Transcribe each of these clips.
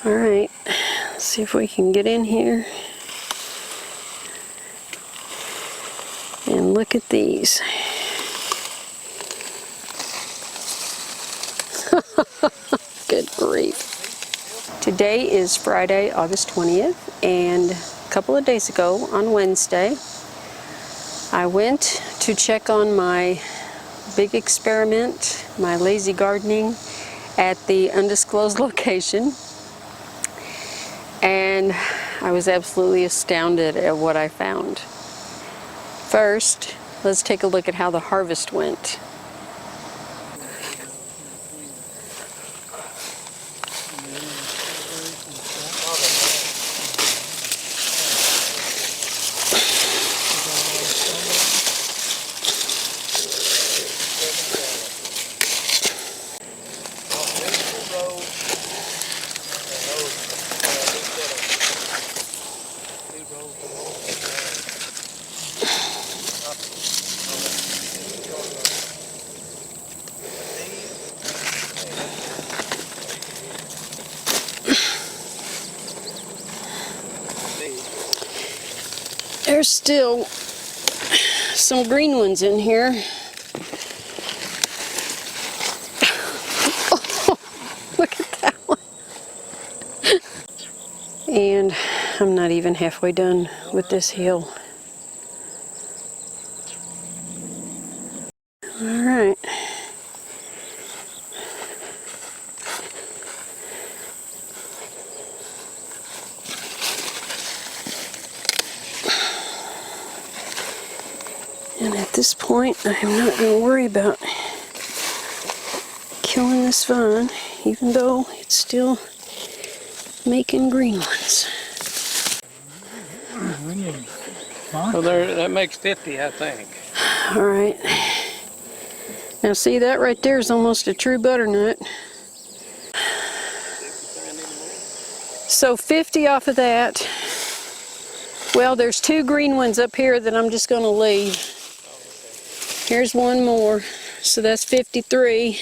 All right, let's see if we can get in here and look at these. Good grief. Today is Friday, August 20th, and a couple of days ago on Wednesday, I went to check on my big experiment, my lazy gardening at the undisclosed location, and I was absolutely astounded at what I found. First, let's take a look at how the harvest went. There's still some green ones in here. Oh, look at that one. And I'm not even halfway done with this hill. All right. And at this point, I'm not going to worry about killing this vine, even though it's still making green ones. Well, there, that makes 50, I think. All right. Now see, that right there is almost a true butternut. So 50 off of that. Well, there's 2 green ones up here that I'm just going to leave. Here's one more, so that's 53.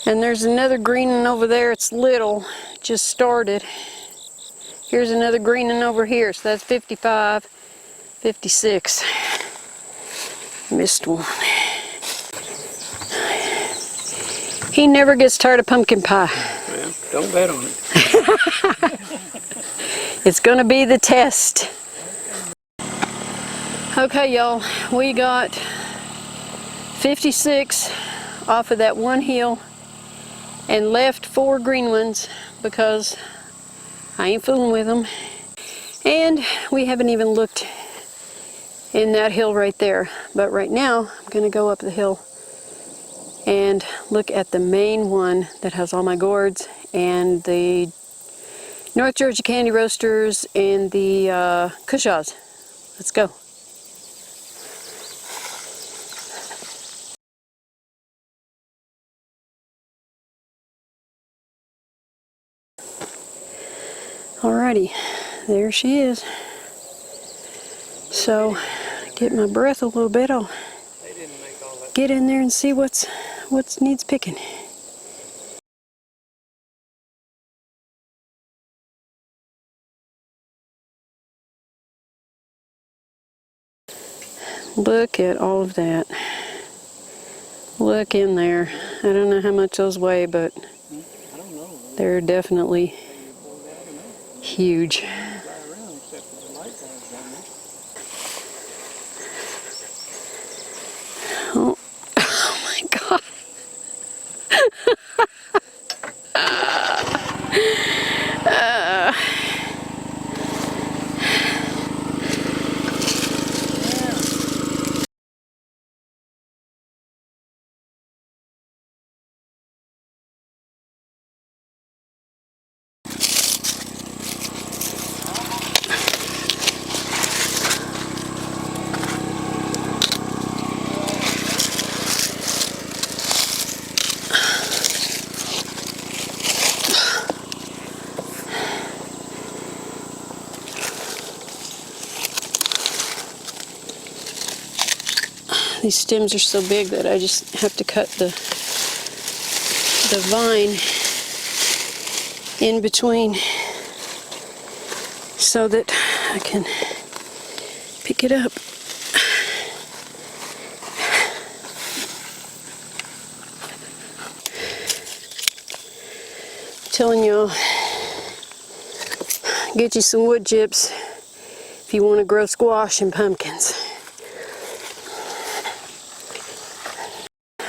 And there's another green one over there. It's little, just started. Here's another green one over here, so that's 55, 56. Missed one. He never gets tired of pumpkin pie. Well, don't bet on it. It's gonna be the test. Okay, y'all, we got 56 off of that one hill and left 4 green ones because I ain't fooling with them. And we haven't even looked in that hill right there. But right now, I'm gonna go up the hill and look at the main one that has all my gourds and the North Georgia Candy Roasters and the Cushaws. Let's go. Alrighty, there she is. So, get my breath a little bit. I'll get in there and see what needs picking. Look at all of that. Look in there. I don't know how much those weigh, but they're definitely huge. Oh, oh my God. These stems are so big that I just have to cut the vine in between so that I can pick it up. Telling y'all, get you some wood chips if you want to grow squash and pumpkins.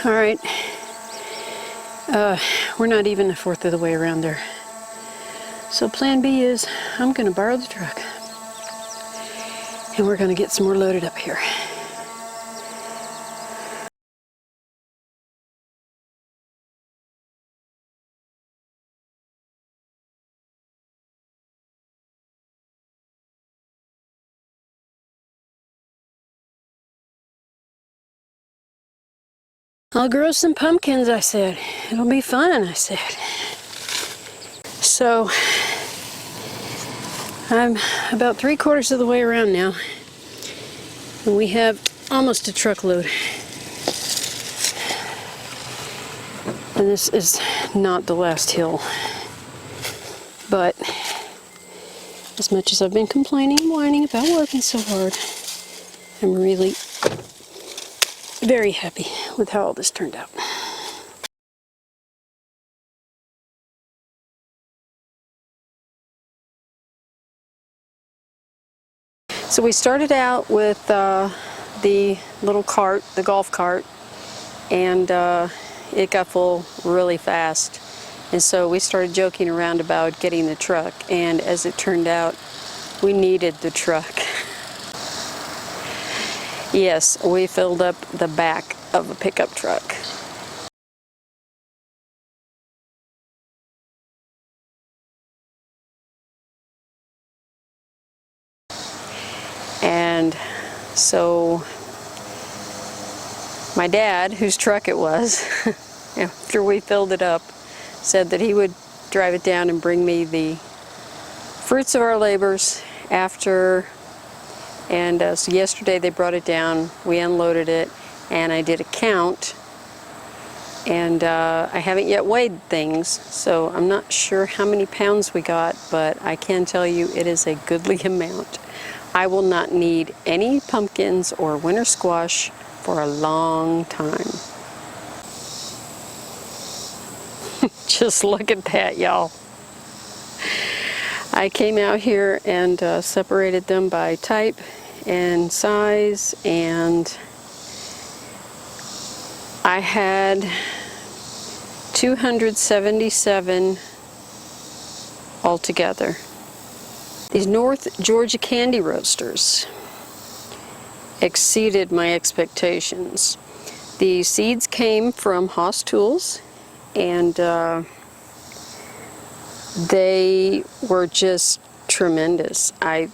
All right, we're not even a fourth of the way around there. So plan B is I'm going to borrow the truck and we're going to get some more loaded up here. I'll grow some pumpkins, I said. It'll be fun, I said. So, I'm about 3/4 of the way around now. And we have almost a truckload. And this is not the last hill. But, as much as I've been complaining and whining about working so hard, I'm really very happy with how all this turned out. So we started out with the little cart, the golf cart, and it got full really fast. And so we started joking around about getting the truck, and as it turned out, we needed the truck. Yes, we filled up the back of a pickup truck. And so my dad, whose truck it was, after we filled it up, said that he would drive it down and bring me the fruits of our labors after. And so yesterday they brought it down, we unloaded it, and I did a count. And I haven't yet weighed things, so I'm not sure how many pounds we got, but I can tell you it is a goodly amount. I will not need any pumpkins or winter squash for a long time. Just look at that, y'all. I came out here and separated them by type and size, and I had 277 altogether. These North Georgia Candy Roasters exceeded my expectations. The seeds came from Haas Tools, and they were just tremendous. I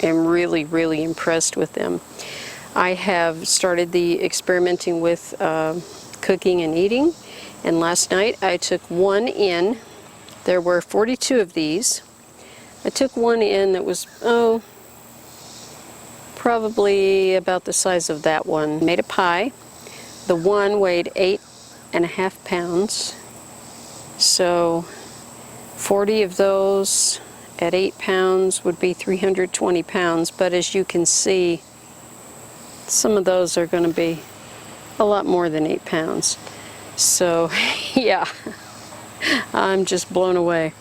am really, really impressed with them. I have started the experimenting with cooking and eating, and last night I took one in. There were 42 of these. I took one in that was, probably about the size of that one. Made a pie. The one weighed 8.5 pounds. So 40 of those at 8 pounds would be 320 pounds. But as you can see, some of those are going to be a lot more than 8 pounds. So yeah, I'm just blown away.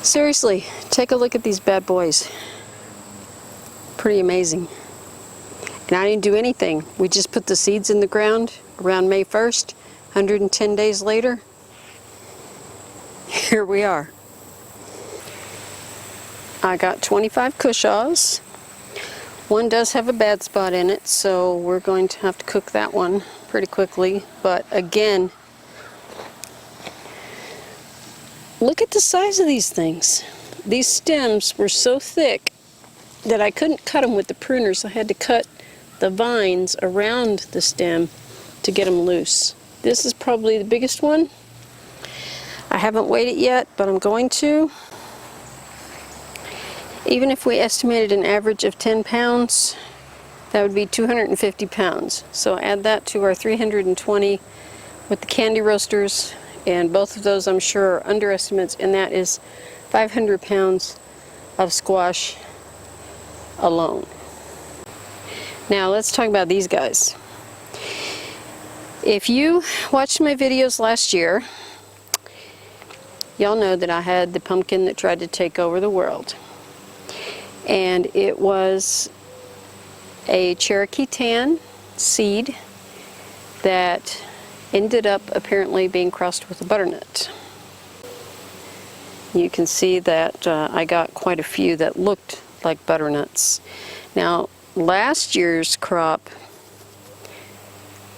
Seriously, take a look at these bad boys. Pretty amazing. And I didn't do anything. We just put the seeds in the ground around May 1st. 110 days later, here we are. I got 25 cushaws. One does have a bad spot in it, so we're going to have to cook that one pretty quickly. But again, look at the size of these things. These stems were so thick that I couldn't cut them with the pruners. I had to cut the vines around the stem to get them loose. This is probably the biggest one. I haven't weighed it yet, but I'm going to. Even if we estimated an average of 10 pounds, That would be 250 pounds. So add that to our 320 with the candy roasters, and both of those I'm sure are underestimates, and that is 500 pounds of squash alone. Now let's talk about these guys. If you watched my videos last year, y'all know that I had the pumpkin that tried to take over the world. And it was a Cherokee Tan seed that ended up apparently being crossed with a butternut. You can see that I got quite a few that looked like butternuts. Now, last year's crop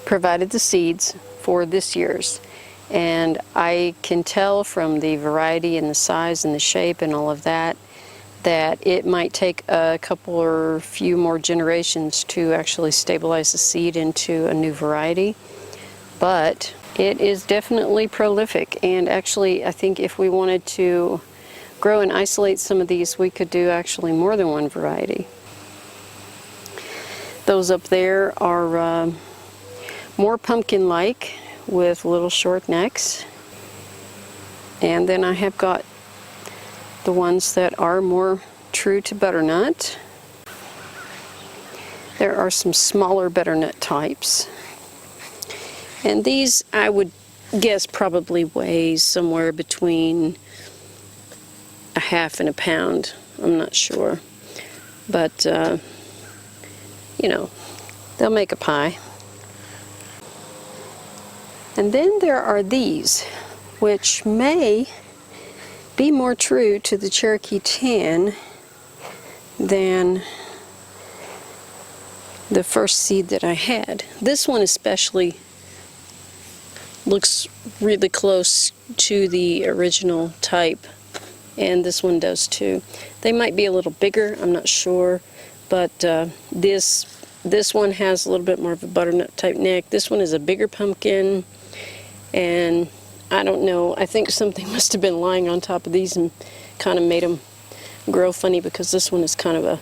provided the seeds for this year's, and I can tell from the variety and the size and the shape and all of that that it might take a couple or few more generations to actually stabilize the seed into a new variety, but it is definitely prolific. And actually, I think if we wanted to grow and isolate some of these, we could do actually more than one variety. Those up there are more pumpkin-like with little short necks, and then I have got the ones that are more true to butternut. There are some smaller butternut types, and these I would guess probably weighs somewhere between a half and a pound. I'm not sure, but you know, they'll make a pie. And then there are these, which may be more true to the Cherokee Tan than the first seed that I had. This one especially looks really close to the original type, and this one does too. They might be a little bigger, I'm not sure, but this one has a little bit more of a butternut type neck. This one is a bigger pumpkin, and I don't know, I think something must have been lying on top of these and kind of made them grow funny, because this one is kind of a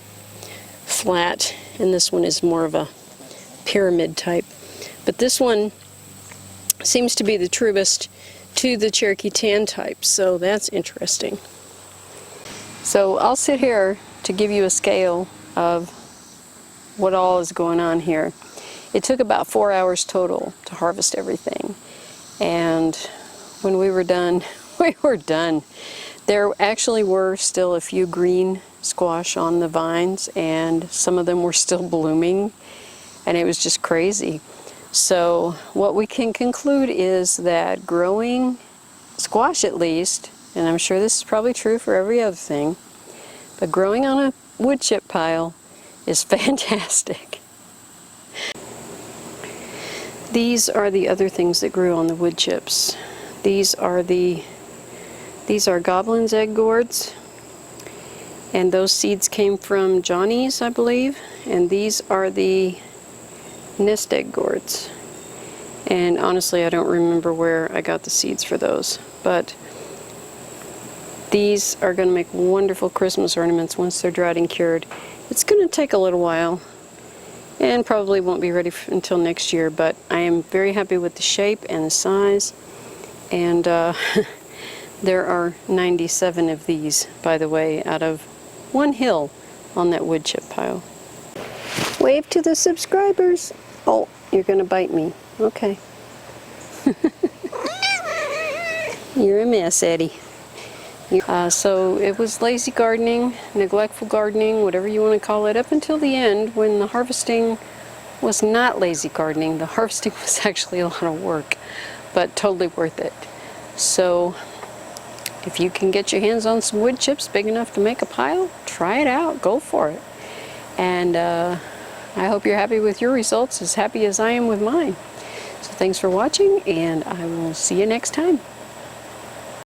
flat and this one is more of a pyramid type. But this one seems to be the truest to the Cherokee Tan type, so that's interesting. So I'll sit here to give you a scale of what all is going on here. It took about 4 hours total to harvest everything, and when we were done, we were done. There actually were still a few green squash on the vines, and some of them were still blooming, and it was just crazy. So what we can conclude is that growing squash, at least, and I'm sure this is probably true for every other thing, but growing on a wood chip pile is fantastic. These are the other things that grew on the wood chips. These are Goblin's egg gourds, and those seeds came from Johnny's, I believe, and these are the nest egg gourds. And honestly, I don't remember where I got the seeds for those, but these are going to make wonderful Christmas ornaments once they're dried and cured. It's going to take a little while, and probably won't be ready until next year, but I am very happy with the shape and the size. And there are 97 of these, by the way, out of one hill on that wood chip pile. Wave to the subscribers. Oh, you're going to bite me. Okay. You're a mess, Eddie. So it was lazy gardening, neglectful gardening, whatever you want to call it, up until the end when the harvesting was not lazy gardening. The harvesting was actually a lot of work, but totally worth it. So if you can get your hands on some wood chips big enough to make a pile, try it out, go for it. And I hope you're happy with your results, as happy as I am with mine. So thanks for watching, and I will see you next time.